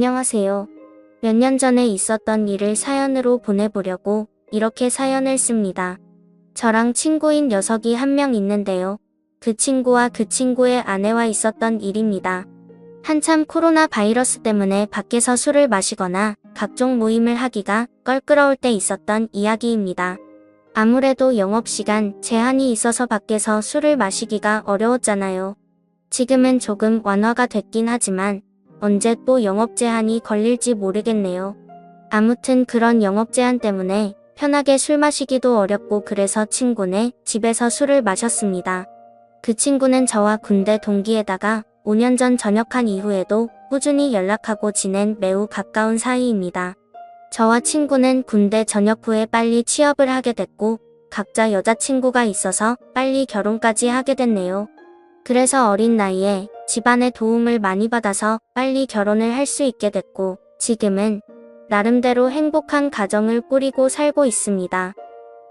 안녕하세요. 몇 년 전에 있었던 일을 사연으로 보내보려고 이렇게 사연을 씁니다. 저랑 친구인 녀석이 한 명 있는데요. 그 친구와 그 친구의 아내와 있었던 일입니다. 한참 코로나 바이러스 때문에 밖에서 술을 마시거나 각종 모임을 하기가 껄끄러울 때 있었던 이야기입니다. 아무래도 영업시간 제한이 있어서 밖에서 술을 마시기가 어려웠잖아요. 지금은 조금 완화가 됐긴 하지만 언제 또 영업 제한이 걸릴지 모르겠네요. 아무튼 그런 영업 제한 때문에 편하게 술 마시기도 어렵고 그래서 친구네 집에서 술을 마셨습니다. 그 친구는 저와 군대 동기에다가 5년 전 전역한 이후에도 꾸준히 연락하고 지낸 매우 가까운 사이입니다. 저와 친구는 군대 전역 후에 빨리 취업을 하게 됐고 각자 여자친구가 있어서 빨리 결혼까지 하게 됐네요. 그래서 어린 나이에 집안의 도움을 많이 받아서 빨리 결혼을 할 수 있게 됐고 지금은 나름대로 행복한 가정을 꾸리고 살고 있습니다.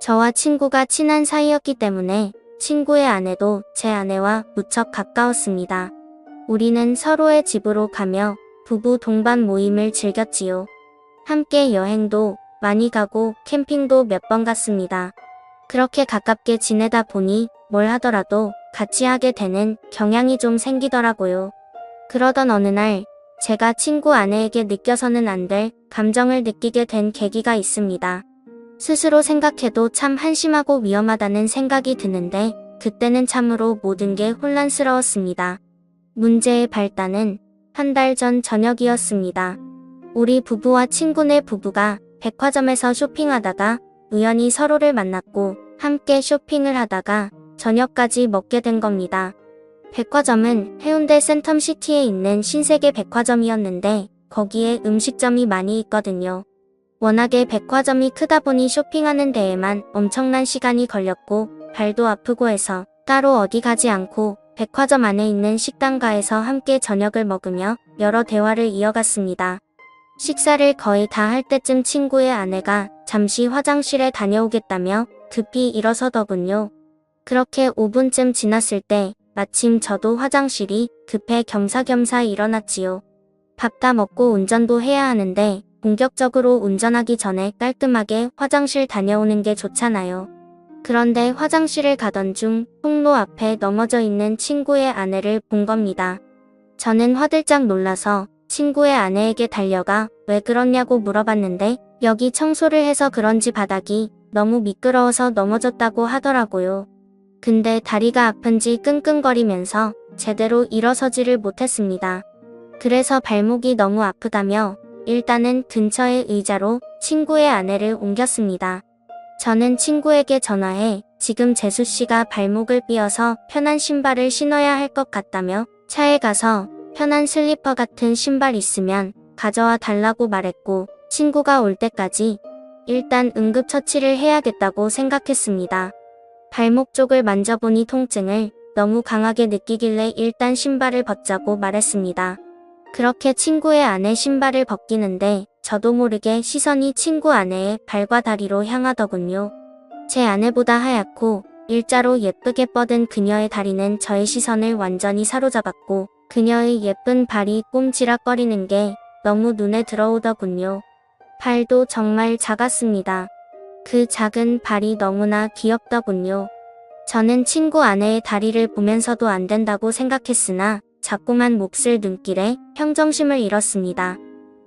저와 친구가 친한 사이였기 때문에 친구의 아내도 제 아내와 무척 가까웠습니다. 우리는 서로의 집으로 가며 부부 동반 모임을 즐겼지요. 함께 여행도 많이 가고 캠핑도 몇 번 갔습니다. 그렇게 가깝게 지내다 보니 뭘 하더라도 같이 하게 되는 경향이 좀 생기더라고요. 그러던 어느 날 제가 친구 아내에게 느껴서는 안 될 감정을 느끼게 된 계기가 있습니다. 스스로 생각해도 참 한심하고 위험하다는 생각이 드는데 그때는 참으로 모든 게 혼란스러웠습니다. 문제의 발단은 한 달 전 저녁이었습니다. 우리 부부와 친구네 부부가 백화점에서 쇼핑하다가 우연히 서로를 만났고 함께 쇼핑을 하다가 저녁까지 먹게 된 겁니다. 백화점은 해운대 센텀시티에 있는 신세계 백화점이었는데 거기에 음식점이 많이 있거든요. 워낙에 백화점이 크다 보니 쇼핑하는 데에만 엄청난 시간이 걸렸고 발도 아프고 해서 따로 어디 가지 않고 백화점 안에 있는 식당가에서 함께 저녁을 먹으며 여러 대화를 이어갔습니다. 식사를 거의 다 할 때쯤 친구의 아내가 잠시 화장실에 다녀오겠다며 급히 일어서더군요. 그렇게 5분쯤 지났을 때 마침 저도 화장실이 급해 겸사겸사 일어났지요. 밥 다 먹고 운전도 해야 하는데 본격적으로 운전하기 전에 깔끔하게 화장실 다녀오는 게 좋잖아요. 그런데 화장실을 가던 중 통로 앞에 넘어져 있는 친구의 아내를 본 겁니다. 저는 화들짝 놀라서 친구의 아내에게 달려가 왜 그러냐고 물어봤는데 여기 청소를 해서 그런지 바닥이 너무 미끄러워서 넘어졌다고 하더라고요. 근데 다리가 아픈지 끙끙거리면서 제대로 일어서지를 못했습니다. 그래서 발목이 너무 아프다며 일단은 근처의 의자로 친구의 아내를 옮겼습니다. 저는 친구에게 전화해 지금 재수씨가 발목을 삐어서 편한 신발을 신어야 할 것 같다며 차에 가서 편한 슬리퍼 같은 신발 있으면 가져와 달라고 말했고 친구가 올 때까지 일단 응급처치를 해야겠다고 생각했습니다. 발목 쪽을 만져보니 통증을 너무 강하게 느끼길래 일단 신발을 벗자고 말했습니다. 그렇게 친구의 아내 신발을 벗기는데 저도 모르게 시선이 친구 아내의 발과 다리로 향하더군요. 제 아내보다 하얗고 일자로 예쁘게 뻗은 그녀의 다리는 저의 시선을 완전히 사로잡았고 그녀의 예쁜 발이 꼼지락거리는 게 너무 눈에 들어오더군요. 발도 정말 작았습니다. 그 작은 발이 너무나 귀엽더군요. 저는 친구 아내의 다리를 보면서도 안 된다고 생각했으나 자꾸만 몹쓸 눈길에 평정심을 잃었습니다.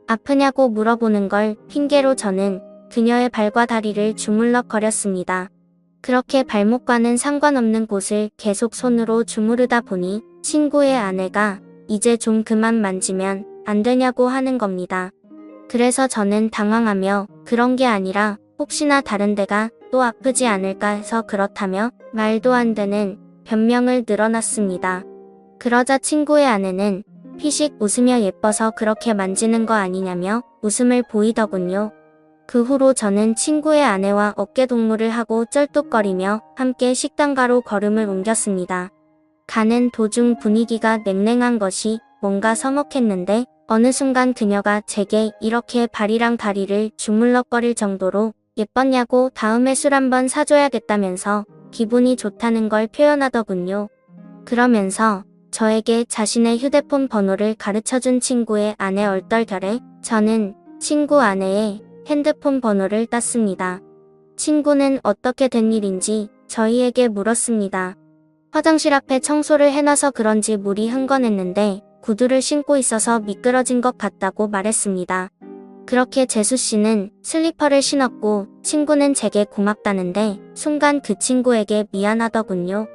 아프냐고 물어보는 걸 핑계로 저는 그녀의 발과 다리를 주물럭거렸습니다. 그렇게 발목과는 상관없는 곳을 계속 손으로 주무르다 보니 친구의 아내가 이제 좀 그만 만지면 안 되냐고 하는 겁니다. 그래서 저는 당황하며 그런 게 아니라 혹시나 다른 데가 또 아프지 않을까 해서 그렇다며 말도 안 되는 변명을 늘어놨습니다. 그러자 친구의 아내는 피식 웃으며 예뻐서 그렇게 만지는 거 아니냐며 웃음을 보이더군요. 그 후로 저는 친구의 아내와 어깨동무를 하고 쩔뚝거리며 함께 식당가로 걸음을 옮겼습니다. 가는 도중 분위기가 냉랭한 것이 뭔가 서먹했는데 어느 순간 그녀가 제게 이렇게 발이랑 다리를 주물럭거릴 정도로 예뻤냐고 다음에 술 한번 사줘야겠다면서 기분이 좋다는 걸 표현하더군요. 그러면서 저에게 자신의 휴대폰 번호를 가르쳐준 친구의 아내 얼떨결에 저는 친구 아내의 핸드폰 번호를 땄습니다. 친구는 어떻게 된 일인지 저희에게 물었습니다. 화장실 앞에 청소를 해놔서 그런지 물이 흥건했는데 구두를 신고 있어서 미끄러진 것 같다고 말했습니다. 그렇게 재수씨는 슬리퍼를 신었고 친구는 제게 고맙다는데 순간 그 친구에게 미안하더군요.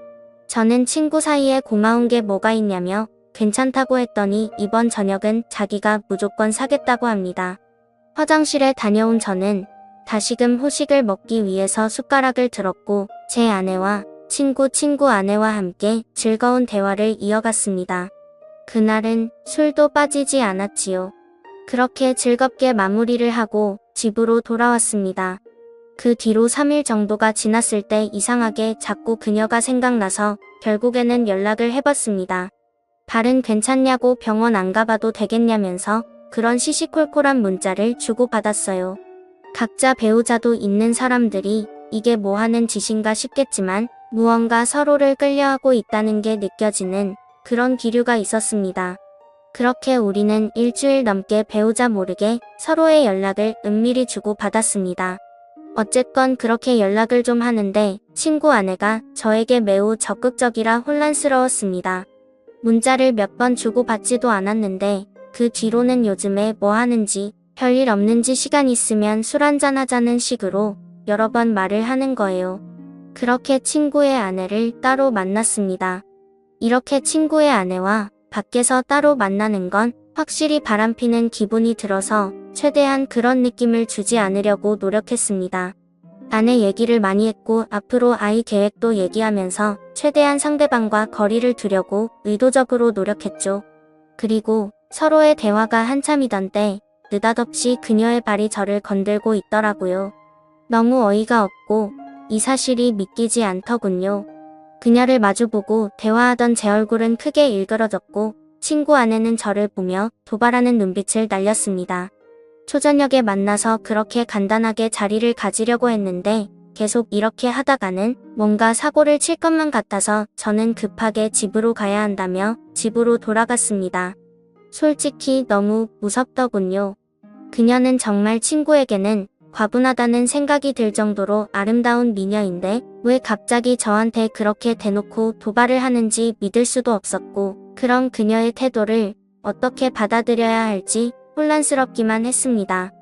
저는 친구 사이에 고마운 게 뭐가 있냐며 괜찮다고 했더니 이번 저녁은 자기가 무조건 사겠다고 합니다. 화장실에 다녀온 저는 다시금 후식을 먹기 위해서 숟가락을 들었고 제 아내와 친구 아내와 함께 즐거운 대화를 이어갔습니다. 그날은 술도 빠지지 않았지요. 그렇게 즐겁게 마무리를 하고 집으로 돌아왔습니다. 그 뒤로 3일 정도가 지났을 때 이상하게 자꾸 그녀가 생각나서 결국에는 연락을 해봤습니다. 발은 괜찮냐고 병원 안 가봐도 되겠냐면서 그런 시시콜콜한 문자를 주고받았어요. 각자 배우자도 있는 사람들이 이게 뭐 하는 짓인가 싶겠지만 무언가 서로를 끌려하고 있다는 게 느껴지는 그런 기류가 있었습니다. 그렇게 우리는 일주일 넘게 배우자 모르게 서로의 연락을 은밀히 주고받았습니다. 어쨌건 그렇게 연락을 좀 하는데 친구 아내가 저에게 매우 적극적이라 혼란스러웠습니다. 문자를 몇 번 주고받지도 않았는데 그 뒤로는 요즘에 뭐 하는지 별일 없는지 시간 있으면 술 한잔 하자는 식으로 여러 번 말을 하는 거예요. 그렇게 친구의 아내를 따로 만났습니다. 이렇게 친구의 아내와 밖에서 따로 만나는 건 확실히 바람피는 기분이 들어서 최대한 그런 느낌을 주지 않으려고 노력했습니다. 아내 얘기를 많이 했고 앞으로 아이 계획도 얘기하면서 최대한 상대방과 거리를 두려고 의도적으로 노력했죠. 그리고 서로의 대화가 한참이던 때 느닷없이 그녀의 발이 저를 건들고 있더라고요. 너무 어이가 없고 이 사실이 믿기지 않더군요. 그녀를 마주보고 대화하던 제 얼굴은 크게 일그러졌고 친구 아내는 저를 보며 도발하는 눈빛을 날렸습니다. 초저녁에 만나서 그렇게 간단하게 자리를 가지려고 했는데 계속 이렇게 하다가는 뭔가 사고를 칠 것만 같아서 저는 급하게 집으로 가야 한다며 집으로 돌아갔습니다. 솔직히 너무 무섭더군요. 그녀는 정말 친구에게는 과분하다는 생각이 들 정도로 아름다운 미녀인데 왜 갑자기 저한테 그렇게 대놓고 도발을 하는지 믿을 수도 없었고 그런 그녀의 태도를 어떻게 받아들여야 할지 혼란스럽기만 했습니다.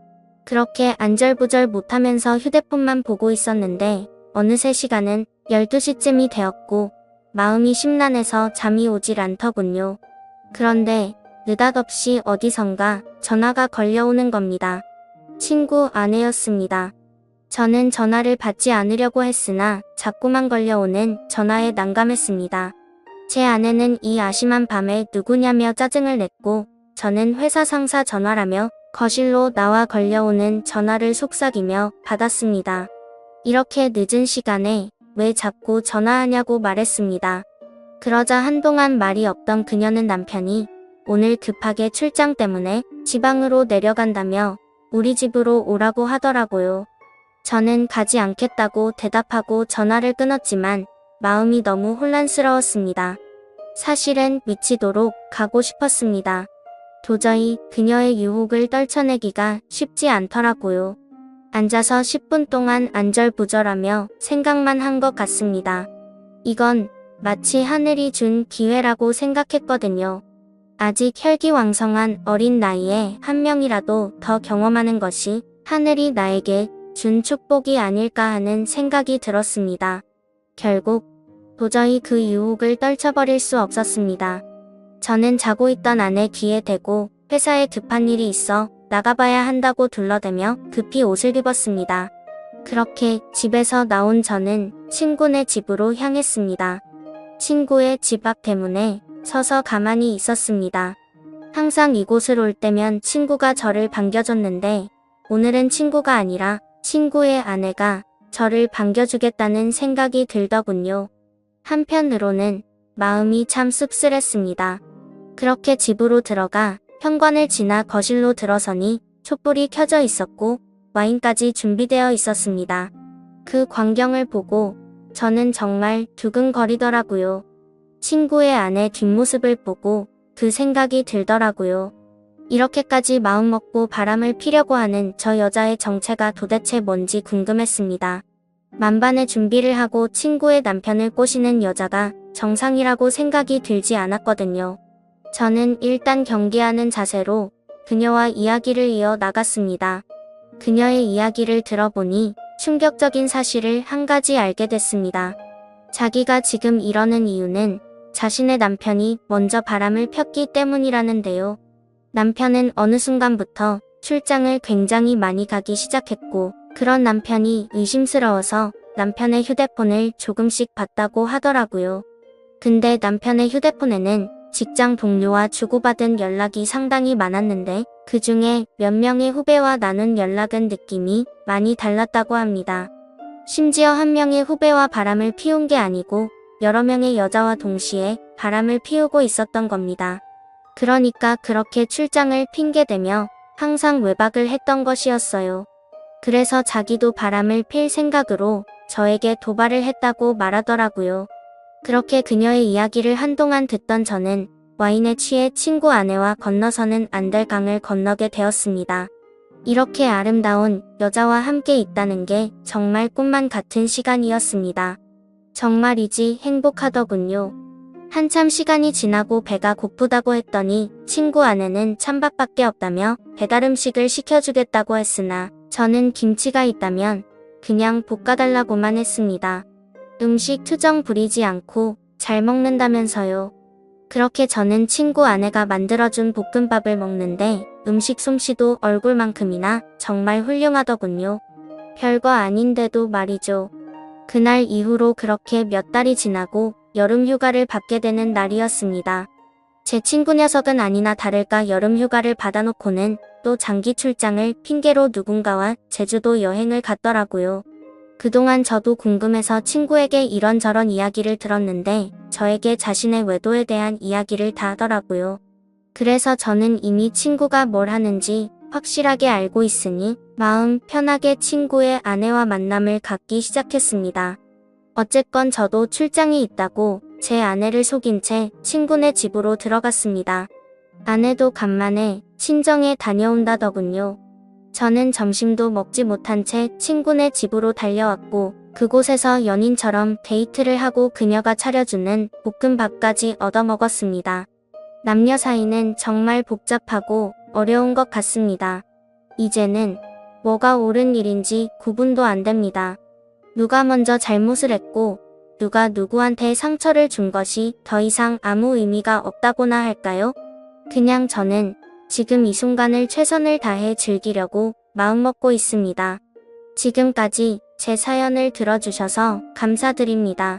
그렇게 안절부절 못하면서 휴대폰만 보고 있었는데 어느새 시간은 12시쯤이 되었고 마음이 심란해서 잠이 오질 않더군요. 그런데 느닷없이 어디선가 전화가 걸려오는 겁니다. 친구 아내였습니다. 저는 전화를 받지 않으려고 했으나 자꾸만 걸려오는 전화에 난감했습니다. 제 아내는 이 아심한 밤에 누구냐며 짜증을 냈고 저는 회사 상사 전화라며 거실로 나와 걸려오는 전화를 속삭이며 받았습니다. 이렇게 늦은 시간에 왜 자꾸 전화하냐고 말했습니다. 그러자 한동안 말이 없던 그녀는 남편이 오늘 급하게 출장 때문에 지방으로 내려간다며 우리 집으로 오라고 하더라고요. 저는 가지 않겠다고 대답하고 전화를 끊었지만 마음이 너무 혼란스러웠습니다. 사실은 미치도록 가고 싶었습니다. 도저히 그녀의 유혹을 떨쳐내기가 쉽지 않더라고요. 앉아서 10분 동안 안절부절하며 생각만 한 것 같습니다. 이건 마치 하늘이 준 기회라고 생각했거든요. 아직 혈기왕성한 어린 나이에 한 명이라도 더 경험하는 것이 하늘이 나에게 준 축복이 아닐까 하는 생각이 들었습니다. 결국 도저히 그 유혹을 떨쳐버릴 수 없었습니다. 저는 자고 있던 아내 귀에 대고 회사에 급한 일이 있어 나가봐야 한다고 둘러대며 급히 옷을 입었습니다. 그렇게 집에서 나온 저는 친구네 집으로 향했습니다. 친구의 집 앞 대문에 서서 가만히 있었습니다. 항상 이곳을 올 때면 친구가 저를 반겨줬는데 오늘은 친구가 아니라 친구의 아내가 저를 반겨주겠다는 생각이 들더군요. 한편으로는 마음이 참 씁쓸했습니다. 그렇게 집으로 들어가 현관을 지나 거실로 들어서니 촛불이 켜져 있었고 와인까지 준비되어 있었습니다. 그 광경을 보고 저는 정말 두근거리더라고요. 친구의 아내 뒷모습을 보고 그 생각이 들더라고요. 이렇게까지 마음먹고 바람을 피려고 하는 저 여자의 정체가 도대체 뭔지 궁금했습니다. 만반의 준비를 하고 친구의 남편을 꼬시는 여자가 정상이라고 생각이 들지 않았거든요. 저는 일단 경계하는 자세로 그녀와 이야기를 이어 나갔습니다. 그녀의 이야기를 들어보니 충격적인 사실을 한 가지 알게 됐습니다. 자기가 지금 이러는 이유는 자신의 남편이 먼저 바람을 폈기 때문이라는데요. 남편은 어느 순간부터 출장을 굉장히 많이 가기 시작했고, 그런 남편이 의심스러워서 남편의 휴대폰을 조금씩 봤다고 하더라고요. 근데 남편의 휴대폰에는 직장 동료와 주고받은 연락이 상당히 많았는데 그 중에 몇 명의 후배와 나눈 연락은 느낌이 많이 달랐다고 합니다. 심지어 한 명의 후배와 바람을 피운 게 아니고 여러 명의 여자와 동시에 바람을 피우고 있었던 겁니다. 그러니까 그렇게 출장을 핑계대며 항상 외박을 했던 것이었어요. 그래서 자기도 바람을 필 생각으로 저에게 도발을 했다고 말하더라고요. 그렇게 그녀의 이야기를 한동안 듣던 저는 와인에 취해 친구 아내와 건너서는 안 될 강을 건너게 되었습니다. 이렇게 아름다운 여자와 함께 있다는 게 정말 꿈만 같은 시간이었습니다. 정말이지 행복하더군요. 한참 시간이 지나고 배가 고프다고 했더니 친구 아내는 찬밥밖에 없다며 배달음식을 시켜주겠다고 했으나 저는 김치가 있다면 그냥 볶아달라고만 했습니다. 음식 투정 부리지 않고 잘 먹는다면서요. 그렇게 저는 친구 아내가 만들어준 볶음밥을 먹는데 음식 솜씨도 얼굴만큼이나 정말 훌륭하더군요. 별거 아닌데도 말이죠. 그날 이후로 그렇게 몇 달이 지나고 여름 휴가를 받게 되는 날이었습니다. 제 친구 녀석은 아니나 다를까 여름 휴가를 받아놓고는 또 장기 출장을 핑계로 누군가와 제주도 여행을 갔더라고요. 그동안 저도 궁금해서 친구에게 이런저런 이야기를 들었는데 저에게 자신의 외도에 대한 이야기를 다 하더라고요. 그래서 저는 이미 친구가 뭘 하는지 확실하게 알고 있으니 마음 편하게 친구의 아내와 만남을 갖기 시작했습니다. 어쨌건 저도 출장이 있다고 제 아내를 속인 채 친구네 집으로 들어갔습니다. 아내도 간만에 친정에 다녀온다더군요. 저는 점심도 먹지 못한 채 친구네 집으로 달려왔고 그곳에서 연인처럼 데이트를 하고 그녀가 차려주는 볶음밥까지 얻어먹었습니다. 남녀 사이는 정말 복잡하고 어려운 것 같습니다. 이제는 뭐가 옳은 일인지 구분도 안 됩니다. 누가 먼저 잘못을 했고 누가 누구한테 상처를 준 것이 더 이상 아무 의미가 없다고나 할까요? 그냥 저는 지금 이 순간을 최선을 다해 즐기려고 마음먹고 있습니다. 지금까지 제 사연을 들어주셔서 감사드립니다.